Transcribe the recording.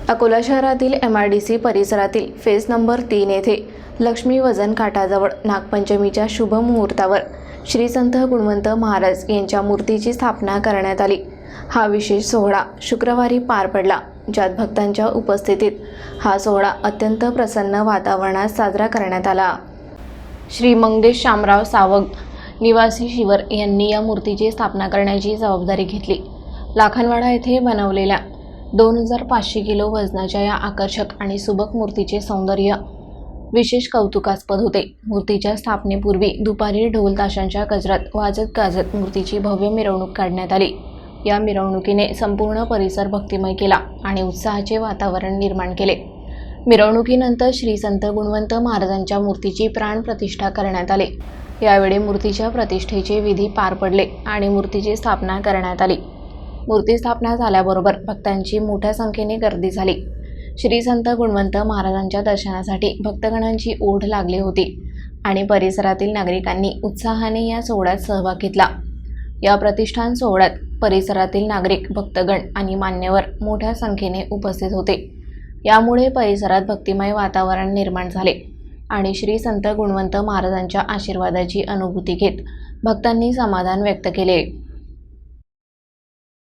अकोला शहरातील MIDC परिसरातील phase number 3 येथे लक्ष्मी वजन काठाजवळ नागपंचमीच्या शुभ मुहूर्तावर श्री संत गुणवंत महाराज यांच्या मूर्तीची स्थापना करण्यात आली। हा विशेष सोहळा शुक्रवारी पार पडला, ज्यात भक्तांच्या उपस्थितीत हा सोहळा अत्यंत प्रसन्न वातावरणात साजरा करण्यात आला। श्री मंगेश शामराव सावग निवासी शिवर यांनी या मूर्तीची स्थापना करण्याची जबाबदारी घेतली। लाखनवाडा येथे बनवलेल्या 2500 किलो वजनाच्या या आकर्षक आणि सुबक मूर्तीचे सौंदर्य विशेष कौतुकास्पद होते। मूर्तीच्या स्थापनेपूर्वी दुपारी ढोल ताशांच्या गजरात वाजत गाजत मूर्तीची भव्य मिरवणूक काढण्यात आली। या मिरवणुकीने संपूर्ण परिसर भक्तिमय केला आणि उत्साहाचे वातावरण निर्माण केले। मिरवणुकीनंतर श्री संत गुणवंत महाराजांच्या मूर्तीची प्राण प्रतिष्ठा करण्यात आली। यावेळी मूर्तीच्या प्रतिष्ठेचे विधी पार पडले आणि मूर्तीची स्थापना करण्यात आली। मूर्ती स्थापना झाल्याबरोबर भक्तांची मोठ्या संख्येने गर्दी झाली। श्री संत गुणवंत महाराजांच्या दर्शनासाठी भक्तगणांची ओढ लागली होती आणि परिसरातील नागरिकांनी उत्साहाने या सोहळ्यात सहभाग घेतला। या प्रतिष्ठान सोहळ्यात परिसरातील नागरिक, भक्तगण आणि मान्यवर मोठ्या संख्येने उपस्थित होते। यामुळे परिसरात भक्तिमय वातावरण निर्माण झाले आणि श्री संत गुणवंत महाराजांच्या आशीर्वादाची अनुभूती घेत भक्तांनी समाधान व्यक्त केले।